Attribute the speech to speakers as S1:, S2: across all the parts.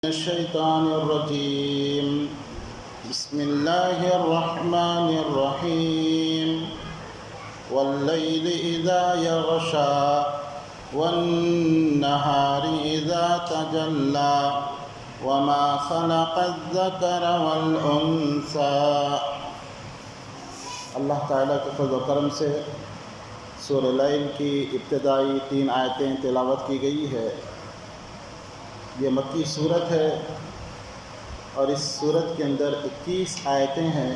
S1: الشيطان الرجيم بسم الله الرحمن الرحيم والليل إذا يغشى والنهار إذا تجلى وما خلق الذكر والأنثى۔ اللہ تعالیٰ کے فضل و کرم سے سورہ لیل کی ابتدائی 3 آیتیں تلاوت کی گئی ہے۔ یہ مکی سورت ہے اور اس سورت کے اندر 21 آیتیں ہیں۔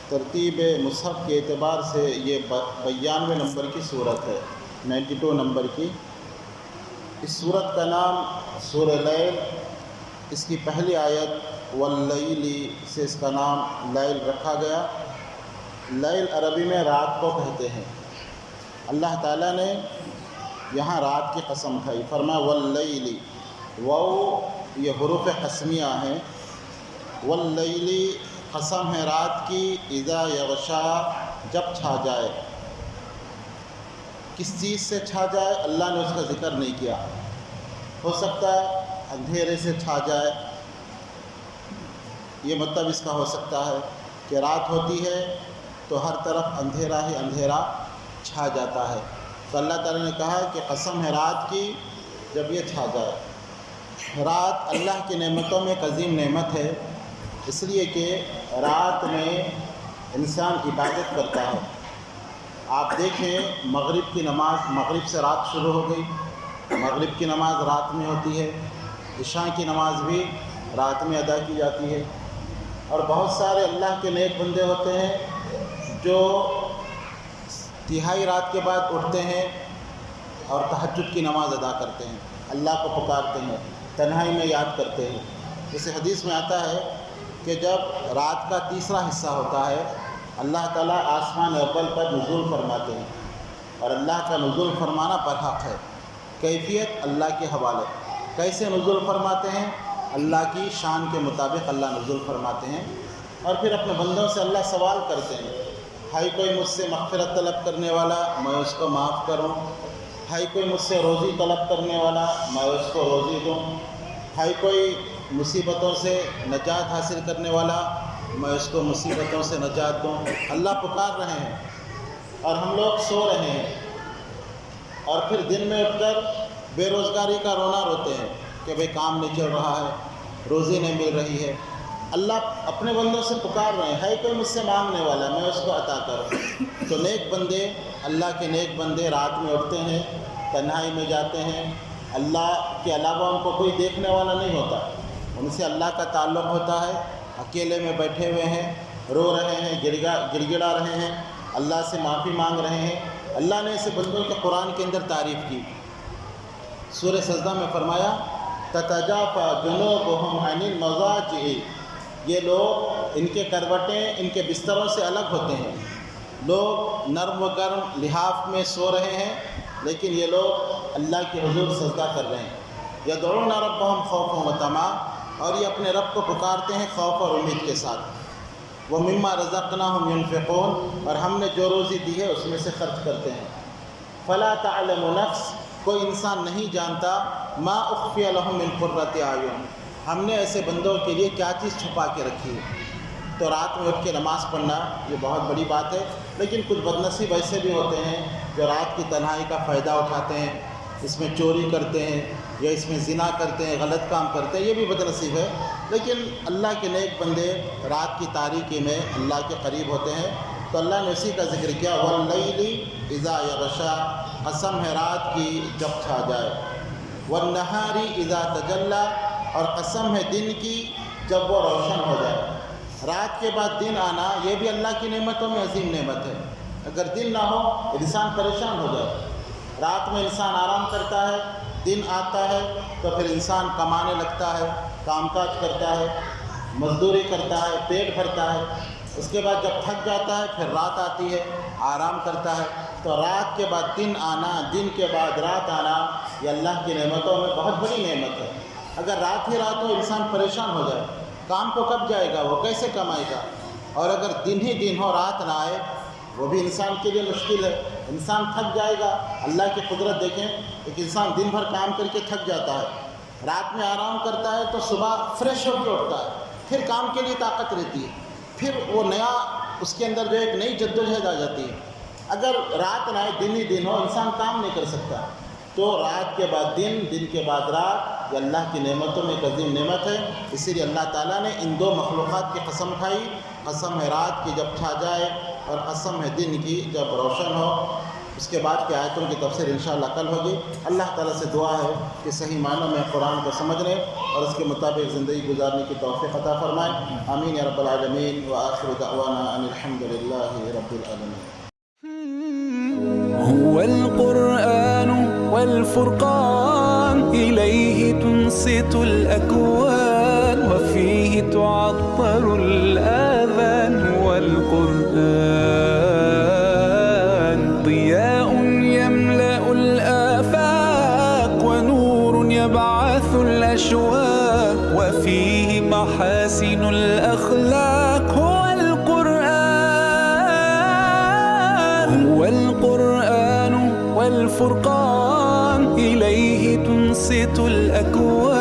S1: ترتیب مصحف کے اعتبار سے یہ 92 نمبر کی سورت ہے، 92 نمبر کی۔ اس سورت کا نام سورہ لیل، اس کی پہلی آیت واللیل سے اس کا نام لیل رکھا گیا۔ لیل عربی میں رات کو کہتے ہیں۔ اللہ تعالیٰ نے یہاں رات کی قسم کھائی، فرمایا واللیل، واو یہ حروف قسمیہ ہیں۔ واللیل قسم ہے رات کی، اذا یغشا جب چھا جائے۔ کس چیز سے چھا جائے اللہ نے اس کا ذکر نہیں کیا۔ ہو سکتا ہے اندھیرے سے چھا جائے، یہ مطلب اس کا ہو سکتا ہے کہ رات ہوتی ہے تو ہر طرف اندھیرا ہی اندھیرا چھا جاتا ہے، تو اللہ تعالیٰ نے کہا کہ قسم ہے رات کی جب یہ چھا جائے۔ رات اللہ کی نعمتوں میں ایک عظیم نعمت ہے، اس لیے کہ رات میں انسان عبادت کرتا ہے۔ آپ دیکھیں مغرب کی نماز، مغرب سے رات شروع ہو گئی، مغرب کی نماز رات میں ہوتی ہے، عشاء کی نماز بھی رات میں ادا کی جاتی ہے۔ اور بہت سارے اللہ کے نیک بندے ہوتے ہیں جو تہائی رات کے بعد اٹھتے ہیں اور تہجد کی نماز ادا کرتے ہیں، اللہ کو پکارتے ہیں، تنہائی میں یاد کرتے ہیں۔ جیسے حدیث میں آتا ہے کہ جب رات کا تیسرا حصہ ہوتا ہے اللہ تعالیٰ آسمان اول پر نزول فرماتے ہیں، اور اللہ کا نزول فرمانا برحق ہے۔ کیفیت اللہ کے حوالے، کیسے نزول فرماتے ہیں؟ اللہ کی شان کے مطابق اللہ نزول فرماتے ہیں، اور پھر اپنے بندوں سے اللہ سوال کرتے ہیں، ہائی کوئی مجھ سے مغفرت طلب کرنے والا میں اس کو معاف کروں، ہائی کوئی مجھ سے روزی طلب کرنے والا میں اس کو روزی دوں، ہائی کوئی مصیبتوں سے نجات حاصل کرنے والا میں اس کو مصیبتوں سے نجات دوں۔ اللہ پکار رہے ہیں اور ہم لوگ سو رہے ہیں، اور پھر دن میں اٹھ کر بے روزگاری کا رونا روتے ہیں کہ بھئی کام نہیں چل رہا ہے، روزی نہیں مل رہی ہے۔ اللہ اپنے بندوں سے پکار رہے ہیں، ہے کوئی مجھ سے مانگنے والا میں اس کو عطا کروں۔ تو نیک بندے، اللہ کے نیک بندے رات میں اٹھتے ہیں، تنہائی میں جاتے ہیں، اللہ کے علاوہ ان کو کوئی دیکھنے والا نہیں ہوتا، ان سے اللہ کا تعلق ہوتا ہے، اکیلے میں بیٹھے ہوئے ہیں، رو رہے ہیں، گڑ گڑا رہے ہیں، اللہ سے معافی مانگ رہے ہیں۔ اللہ نے ایسے بندوں کے قرآن کے اندر تعریف کی۔ سورہ سجدہ میں فرمایا تتجافی جنوبہم عن المضاجع، یہ لوگ ان کے کروٹیں ان کے بستروں سے الگ ہوتے ہیں۔ لوگ نرم و گرم لحاف میں سو رہے ہیں، لیکن یہ لوگ اللہ کے حضور سجدہ کر رہے ہیں۔ یدعون ربہم خوفا و طمعا، اور یہ اپنے رب کو پکارتے ہیں خوف اور امید کے ساتھ۔ ومما رزقناہم ینفقون، اور ہم نے جو روزی دی ہے اس میں سے خرچ کرتے ہیں۔ فلا تعلم نفس، کوئی انسان نہیں جانتا ما اخفی لہم من قرۃ اعین، ہم نے ایسے بندوں کے لیے کیا چیز چھپا کے رکھی ہے۔ تو رات میں اٹھ کے نماز پڑھنا یہ بہت بڑی بات ہے، لیکن کچھ بدنصیب ایسے بھی ہوتے ہیں جو رات کی تنہائی کا فائدہ اٹھاتے ہیں، اس میں چوری کرتے ہیں یا اس میں زنا کرتے ہیں، غلط کام کرتے ہیں، یہ بھی بدنصیب ہے۔ لیکن اللہ کے نیک بندے رات کی تاریکی میں اللہ کے قریب ہوتے ہیں، تو اللہ نے اسی کا ذکر کیا واللیل اذا یغشا، قسم ہے رات کی جب چھا جائے، والنہار اذا تجلی، اور قسم ہے دن کی جب وہ روشن ہو جائے۔ رات کے بعد دن آنا یہ بھی اللہ کی نعمتوں میں عظیم نعمت ہے۔ اگر دن نہ ہو انسان پریشان ہو جائے۔ رات میں انسان آرام کرتا ہے، دن آتا ہے تو پھر انسان کمانے لگتا ہے، کام کاج کرتا ہے، مزدوری کرتا ہے، پیٹ بھرتا ہے۔ اس کے بعد جب تھک جاتا ہے پھر رات آتی ہے، آرام کرتا ہے۔ تو رات کے بعد دن آنا، دن کے بعد رات آنا، یہ اللہ کی نعمتوں میں بہت بڑی نعمت ہے۔ اگر رات ہی رات ہو انسان پریشان ہو جائے، کام کو کب جائے گا، وہ کیسے کمائے گا؟ اور اگر دن ہی دن ہو رات نہ آئے وہ بھی انسان کے لیے مشکل ہے، انسان تھک جائے گا۔ اللہ کی قدرت دیکھیں، ایک انسان دن بھر کام کر کے تھک جاتا ہے، رات میں آرام کرتا ہے تو صبح فریش ہو کے اٹھتا ہے، پھر کام کے لیے طاقت رہتی ہے، پھر وہ نیا اس کے اندر جو ایک نئی جدوجہد آ جاتی ہے۔ اگر رات نہ آئے دن ہی دن ہو، انسان کام نہیں کر سکتا۔ تو رات کے بعد دن، دن کے بعد رات، یہ اللہ کی نعمتوں میں ایک عظیم نعمت ہے۔ اسی لیے اللہ تعالیٰ نے ان دو مخلوقات کی قسم کھائی، قسم ہے رات کی جب چھا جائے اور قسم ہے دن کی جب روشن ہو۔ اس کے بعد کی آیتوں کی تفسیر انشاءاللہ کل ہوگی۔ اللہ تعالیٰ سے دعا ہے کہ صحیح معنوں میں قرآن کو سمجھنے اور اس کے مطابق زندگی گزارنے کی توفیق عطا فرمائے۔ آمین یا رب العالمین، وآخر دعوانا ان الحمد للہ رب العالمین۔
S2: هو القرآن والفرقان إليه تنصت الأكوان وفيه تعطر الآذان والقرآن ضياء يملأ الآفاق ونور يبعث الأشواق وفيه محاسن الأخلاق هو القرآن والفرقان إليه تنصت الأكوان